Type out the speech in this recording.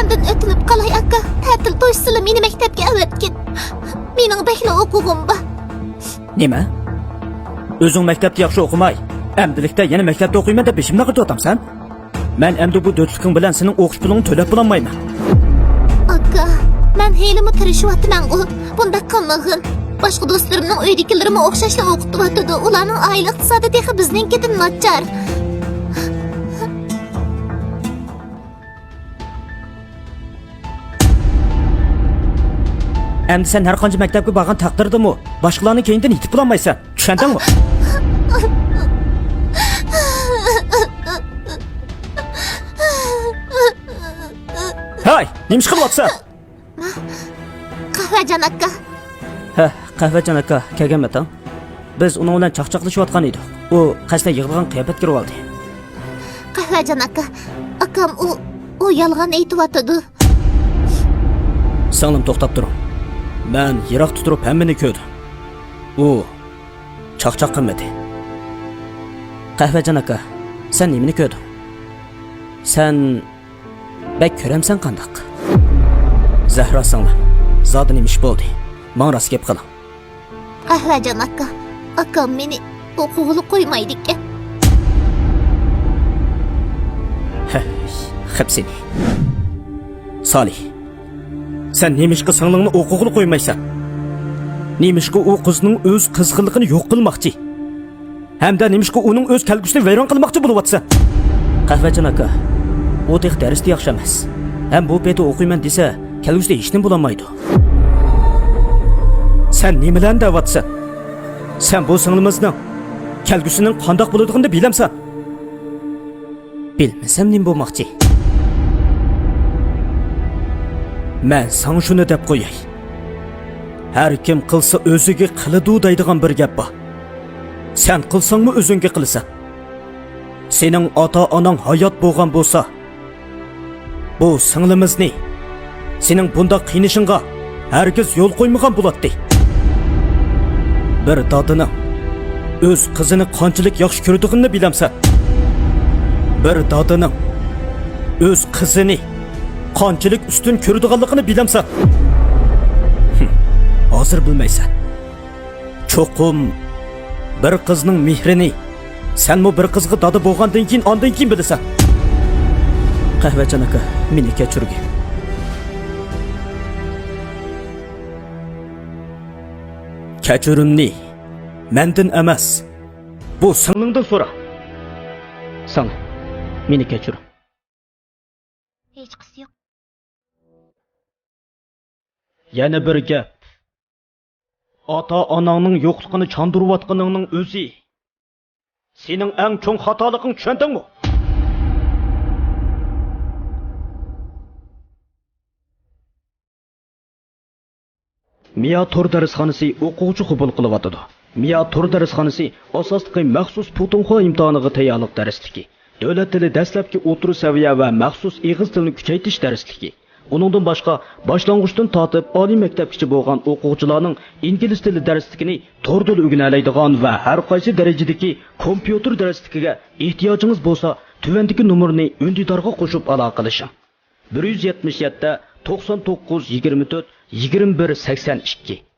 Senden ötünüp qalay aka, ta'til to'ysila meni maktabga avatgin. Mening bekli o'qug'im bor. Nima? O'zing maktabda yaxshi o'qimay, amdilikda yana maktabda o'qiyman deb beshimni qirib Men endi bu do'stliging bilan sening o'qish pulingni to'lab bo'lmayman. Aka, men helimi tirishayapman-ku. Bunda qilmag'in. Boshqa do'stlarimning uydagilarimi o'xshashla o'qityapti. Ularning oila iqtisodi texi biznikidan nachar. Endi sen har qancha maktabga borgan taqdirdami, boshqalarni keyindan yetib bo'lmaysan. Tushundingmi? Hay, nima ish qilyapsan? Qahvajon aka. Ha, Qahvajon aka kelganmi-tan? Biz uning bilan chaqchaqlashayotgan edik. U qasdan yig'ilgan qiyofat kirib oldi. Qahvajon aka, akam u yolg'on aytayotdi. Singlim to'xtab tur. Men yiroqda turib hammani ko'rdim. U chaqchaq qilmadi. Qahvajon aka, sen nimani ko'rding? Sen bak ko'ramsan qandaq? Zahra singlim, zodi nima ish bo'ldi? Men rost gap qiling. Qahvajon aka, akam meni o'quvli qo'ymaydi ekan. Hepsini. Salih. Sen nemishqa singlimni o'quvli qo'ymaysan? Nemishqa u qizning o'z qizg'inligini yo'q qilmoqchi? Hamda nemishqa uning o'z kelgusini vayron qilmoqchi bo'lyapsan? Qahvajon aka, u tek darsda yaxshi emas. Ham bu paytda o'qiyman desa, kelgusida hech nima bo'lmaydi. Sen nimalarni deyapsan? Sen bu singlimizning kelgusining qandoq bo'ladiganini bilamsan? Bilmasam nima bo'lmoqchi? Men sana shuni deb qo'yay. Har kim qilsa o'ziga qiladi deydigan bir gap bor. Sen qilsangmi o'zingga qilasan. Sening ota-onang hayot bo'lgan bo'lsa, bu singlimizni sening bunda qiynishingga hargiz yo'l qo'ymagan bo'ladi. Bir dadini o'z qizini qanchalik yaxshi ko'radiganini bilamsan. Bir dadini o'z qizini qanchalik ustun ko'radiganligini bilamsan. Hozir bilmaysan. Cho'qim bir qizning mehrini senmi bir qizga dada bo'lgandan keyin ondan keyin bilasan. Qahvajon aka, meni kechirgin. Kechirimni mendan emas, bu singlingdan so'ra. Sen meni kechir. Hech qisi yo'q. Yana bir gap. Ota-onangning yo'qligini chandurayotganingning o'zi sening eng cho'ng xatoliging, tushundingmi? Miya Tor darsxonasi o'quvchi qabul qilyotdi. Miya Tor darsxonasi asosli maxsus Putunxo imtihoniga tayyorlik darsligi, davlat tili dastlabki o'tirish saviya va maxsus ig'iz tilini kuchaytirish darsligi. Uningdan boshqa boshlang'ichdan tortib oliy maktabgacha bo'lgan o'quvchilarning ingliz tili darsligini to'rdil o'rganadigan va har qaysi darajadagi kompyuter darsligiga ehtiyojingiz bo'lsa, tuvandagi nomerni undidorga qo'shib aloqalashing. 177 99 24 21 82